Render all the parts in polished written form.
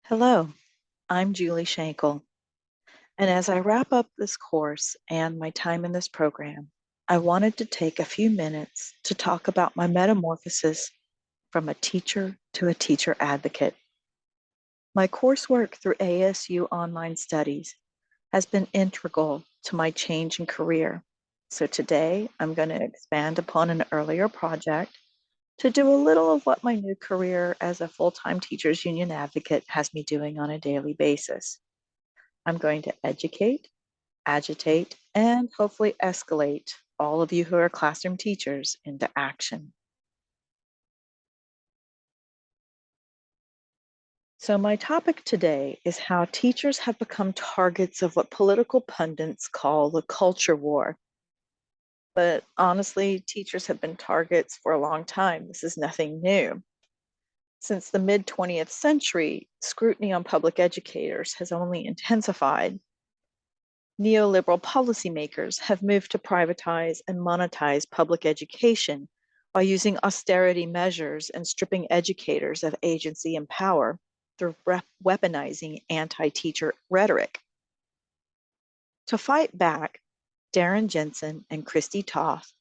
Hello, I'm Julie Shankle, and as I wrap up this course and my time in this program, I wanted to take a few minutes to talk about my metamorphosis from a teacher to a teacher advocate. My coursework through ASU Online Studies has been integral to my change in career. So today I'm going to expand upon an earlier project to do a little of what my new career as a full-time teachers union advocate has me doing on a daily basis. I'm going to educate, agitate, and hopefully escalate all of you who are classroom teachers into action. So my topic today is how teachers have become targets of what political pundits call the culture war. But honestly, teachers have been targets for a long time. This is nothing new. Since the mid-20th century, scrutiny on public educators has only intensified. Neoliberal policymakers have moved to privatize and monetize public education by using austerity measures and stripping educators of agency and power through weaponizing anti-teacher rhetoric. To fight back, Darren Jensen and Christy Toth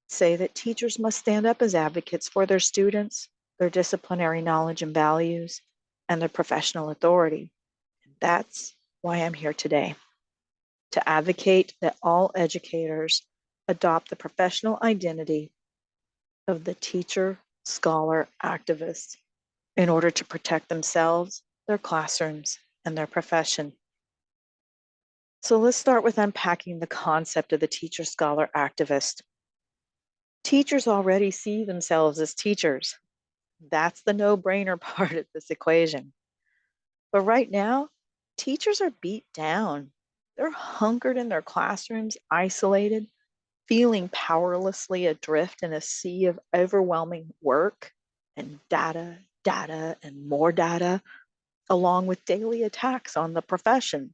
say that teachers must stand up as advocates for their students, their disciplinary knowledge and values, and their professional authority. That's why I'm here today, to advocate that all educators adopt the professional identity of the teacher, scholar, activist in order to protect themselves, their classrooms, and their profession. So let's start with unpacking the concept of the teacher, scholar, activist. Teachers already see themselves as teachers. That's the no-brainer part of this equation. But right now, teachers are beat down. They're hunkered in their classrooms, isolated, feeling powerlessly adrift in a sea of overwhelming work and data, and more data, along with daily attacks on the profession.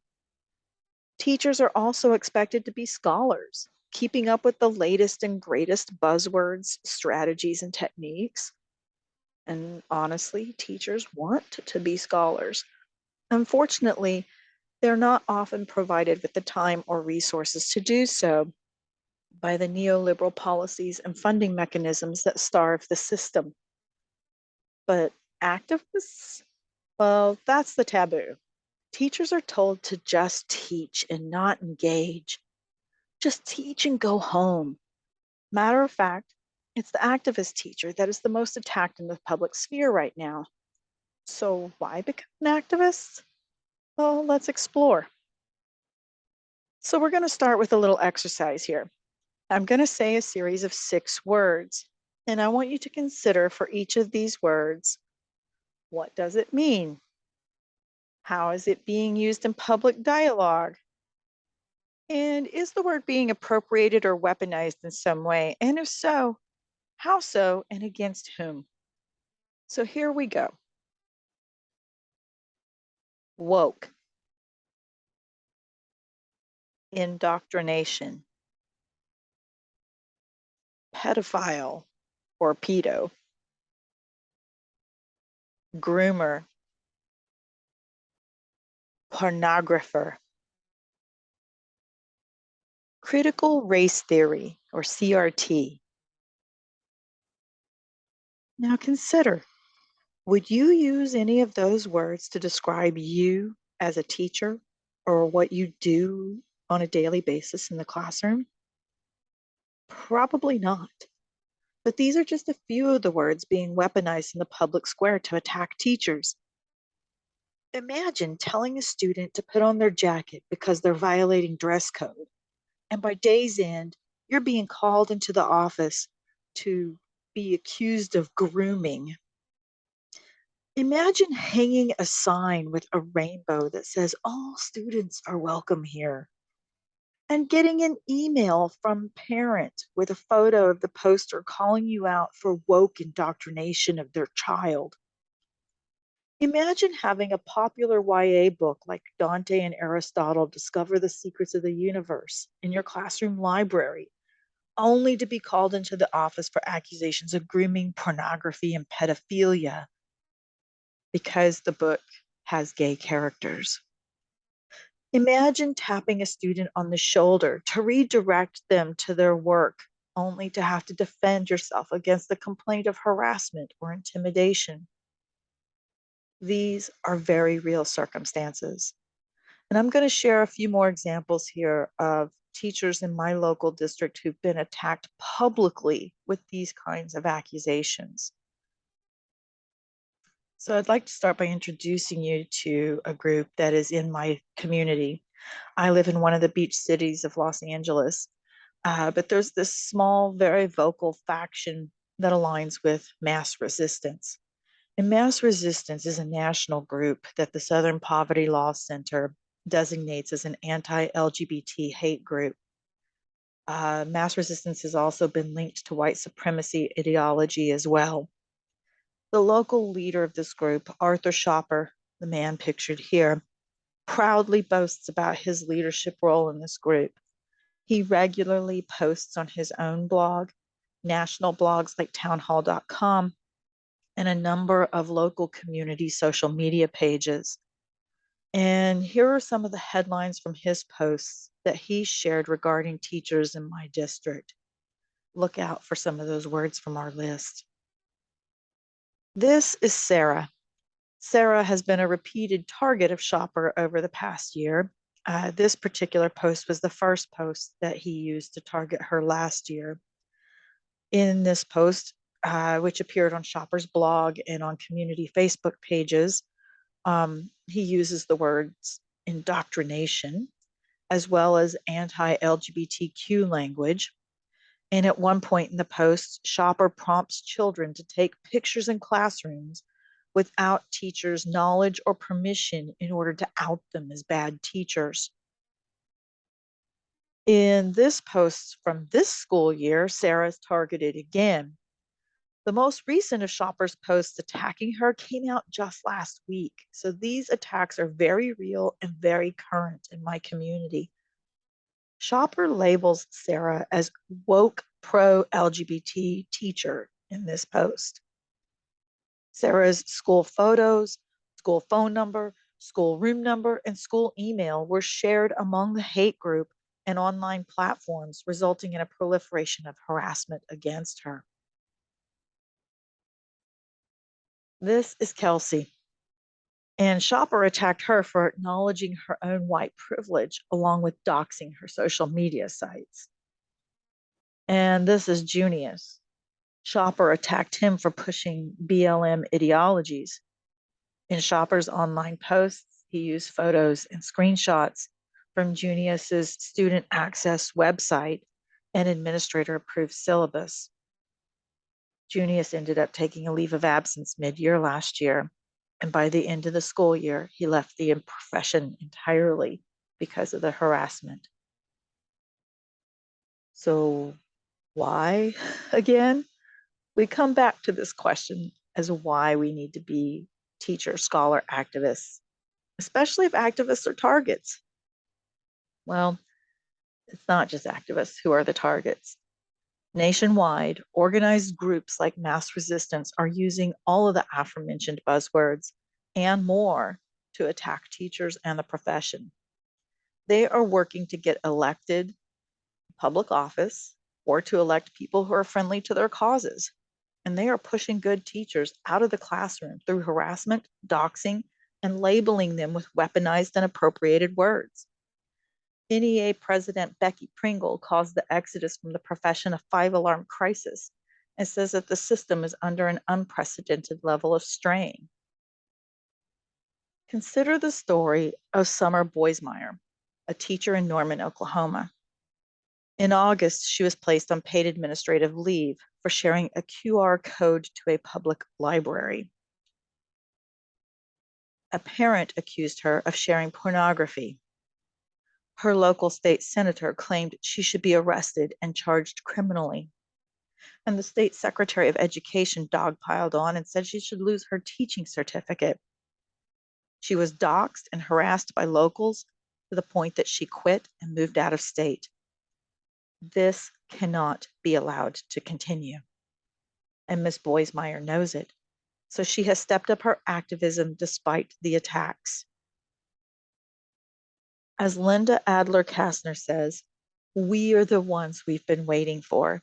Teachers are also expected to be scholars, keeping up with the latest and greatest buzzwords, strategies, and techniques. And honestly, teachers want to be scholars. Unfortunately, they're not often provided with the time or resources to do so by the neoliberal policies and funding mechanisms that starve the system. But activists, well, that's the taboo. Teachers are told to just teach and not engage. Just teach and go home. Matter of fact, it's the activist teacher that is the most attacked in the public sphere right now. So why become an activist? Well, let's explore. So we're going to start with a little exercise here. I'm going to say a series of 6 words, and I want you to consider for each of these words, what does it mean? How is it being used in public dialogue? And is the word being appropriated or weaponized in some way? And if so, how so and against whom? So here we go. Woke, indoctrination, pedophile or pedo, groomer, pornographer, critical race theory or CRT. Now consider, would you use any of those words to describe you as a teacher or what you do on a daily basis in the classroom? Probably not. But these are just a few of the words being weaponized in the public square to attack teachers. Imagine telling a student to put on their jacket because they're violating dress code. And by day's end, you're being called into the office to be accused of grooming. Imagine hanging a sign with a rainbow that says all students are welcome here, and getting an email from a parent with a photo of the poster calling you out for woke indoctrination of their child. Imagine having a popular YA book like Dante and Aristotle Discover the Secrets of the Universe in your classroom library, only to be called into the office for accusations of grooming, pornography, and pedophilia because the book has gay characters. Imagine tapping a student on the shoulder to redirect them to their work, only to have to defend yourself against the complaint of harassment or intimidation. These are very real circumstances. And I'm going to share a few more examples here of teachers in my local district who've been attacked publicly with these kinds of accusations. So I'd like to start by introducing you to a group that is in my community. I live in one of the beach cities of Los Angeles, but there's this small, very vocal faction that aligns with mass resistance. And mass resistance is a national group that the Southern Poverty Law Center designates as an anti-LGBT hate group. Mass resistance has also been linked to white supremacy ideology as well. The local leader of this group, Arthur Shopper, the man pictured here, proudly boasts about his leadership role in this group. He regularly posts on his own blog, national blogs like townhall.com, and a number of local community social media pages. And here are some of the headlines from his posts that he shared regarding teachers in my district. Look out for some of those words from our list. This is Sarah. Sarah has been a repeated target of Shopper over the past year. This particular post was the first post that he used to target her last year. In this post, which appeared on Shopper's blog and on community Facebook pages, he uses the words indoctrination as well as anti-LGBTQ language. And at one point in the post, Shopper prompts children to take pictures in classrooms without teachers' knowledge or permission in order to out them as bad teachers. In this post from this school year, Sarah is targeted again. The most recent of Shopper's posts attacking her came out just last week. So these attacks are very real and very current in my community. Shopper labels Sarah as woke pro-LGBT teacher in this post. Sarah's school photos, school phone number, school room number, and school email were shared among the hate group and online platforms, resulting in a proliferation of harassment against her. This is Kelsey. And Shopper attacked her for acknowledging her own white privilege, along with doxing her social media sites. And this is Junius. Shopper attacked him for pushing BLM ideologies. In Shopper's online posts, he used photos and screenshots from Junius's student access website and administrator approved syllabus. Junius ended up taking a leave of absence mid-year last year, and by the end of the school year, he left the profession entirely because of the harassment. So why again? We come back to this question as why we need to be teacher, scholar, activists, especially if activists are targets. Well, it's not just activists who are the targets. Nationwide, organized groups like Mass Resistance are using all of the aforementioned buzzwords and more to attack teachers and the profession. They are working to get elected public office or to elect people who are friendly to their causes. And they are pushing good teachers out of the classroom through harassment, doxing, and labeling them with weaponized and appropriated words. NEA President Becky Pringle calls the exodus from the profession a five-alarm crisis and says that the system is under an unprecedented level of strain. Consider the story of Summer Boismeyer, a teacher in Norman, Oklahoma. In August, she was placed on paid administrative leave for sharing a QR code to a public library. A parent accused her of sharing pornography. Her local state senator claimed she should be arrested and charged criminally. And the state secretary of education dogpiled on and said she should lose her teaching certificate. She was doxxed and harassed by locals to the point that she quit and moved out of state. This cannot be allowed to continue. And Ms. Boismeyer knows it. So she has stepped up her activism despite the attacks. As Linda Adler-Kastner says, we are the ones we've been waiting for.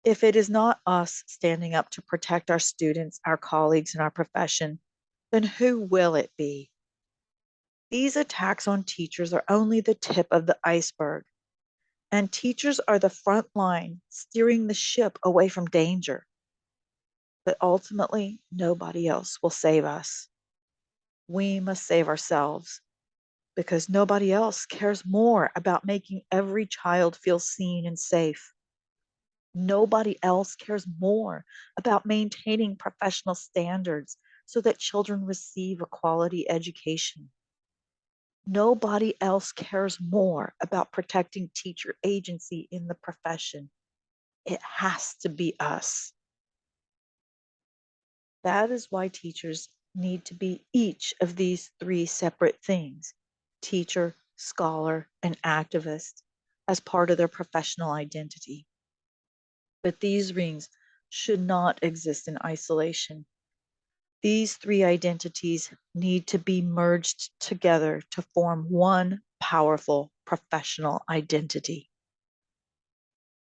If it is not us standing up to protect our students, our colleagues, and our profession, then who will it be? These attacks on teachers are only the tip of the iceberg, and teachers are the front line steering the ship away from danger. But ultimately, nobody else will save us. We must save ourselves because nobody else cares more about making every child feel seen and safe. Nobody else cares more about maintaining professional standards so that children receive a quality education. Nobody else cares more about protecting teacher agency in the profession. It has to be us. That is why teachers need to be each of these three separate things: teacher, scholar, and activist, as part of their professional identity. But these rings should not exist in isolation. These three identities need to be merged together to form one powerful professional identity.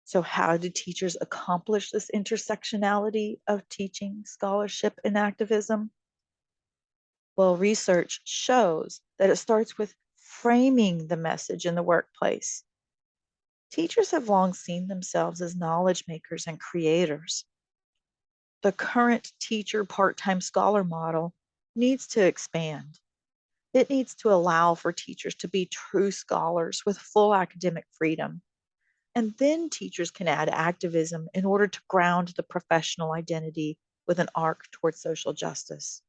So, how do teachers accomplish this intersectionality of teaching, scholarship, and activism? Well, research shows that it starts with framing the message in the workplace. Teachers have long seen themselves as knowledge makers and creators. The current teacher part-time scholar model needs to expand. It needs to allow for teachers to be true scholars with full academic freedom. And then teachers can add activism in order to ground the professional identity with an arc towards social justice.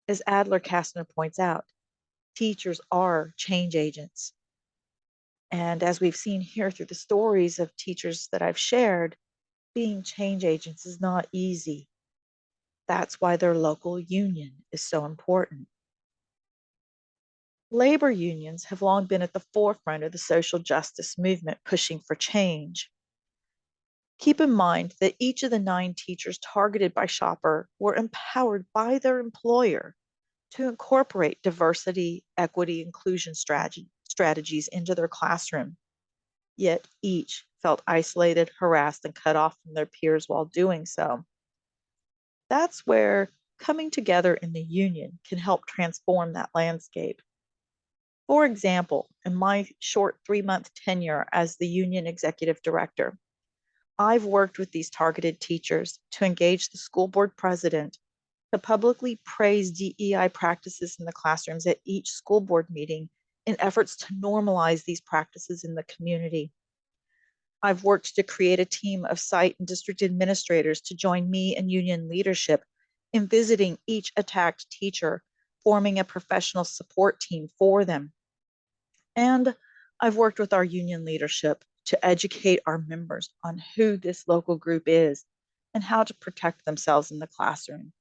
As Adler-Kastner points out, teachers are change agents. And as we've seen here through the stories of teachers that I've shared, being change agents is not easy. That's why their local union is so important. Labor unions have long been at the forefront of the social justice movement pushing for change. Keep in mind that each of the 9 teachers targeted by Shopper were empowered by their employer to incorporate diversity, equity, inclusion strategies into their classroom. Yet each felt isolated, harassed, and cut off from their peers while doing so. That's where coming together in the union can help transform that landscape. For example, in my short 3-month tenure as the union executive director, I've worked with these targeted teachers to engage the school board president to publicly praise DEI practices in the classrooms at each school board meeting in efforts to normalize these practices in the community. I've worked to create a team of site and district administrators to join me and union leadership in visiting each attacked teacher, forming a professional support team for them. And I've worked with our union leadership to educate our members on who this local group is and how to protect themselves in the classroom.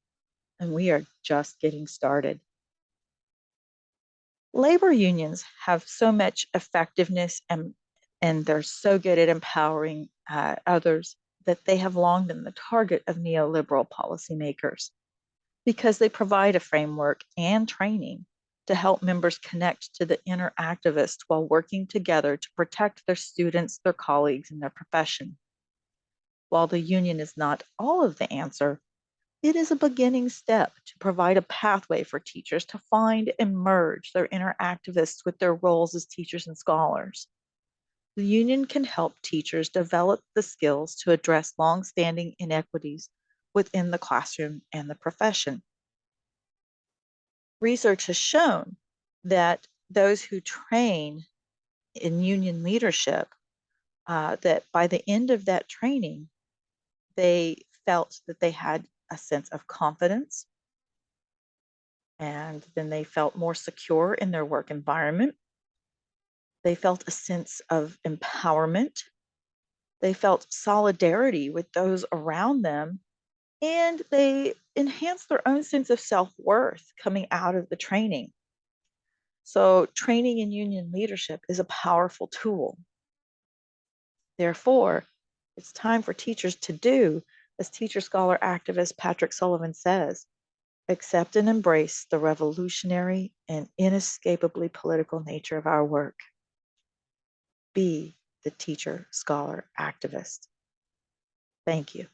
And we are just getting started. Labor unions have so much effectiveness and they're so good at empowering others that they have long been the target of neoliberal policymakers because they provide a framework and training to help members connect to the inner activist while working together to protect their students, their colleagues, and their profession. While the union is not all of the answer, it is a beginning step to provide a pathway for teachers to find and merge their inner activists with their roles as teachers and scholars. The union can help teachers develop the skills to address longstanding inequities within the classroom and the profession. Research has shown that those who train in union leadership, that by the end of that training, they felt that they had a sense of confidence, and then they felt more secure in their work environment. They felt a sense of empowerment. They felt solidarity with those around them, and they enhanced their own sense of self-worth coming out of the training. So, training in union leadership is a powerful tool. Therefore, it's time for teachers to do As teacher scholar activist Patrick Sullivan says, accept and embrace the revolutionary and inescapably political nature of our work. Be the teacher scholar activist. Thank you.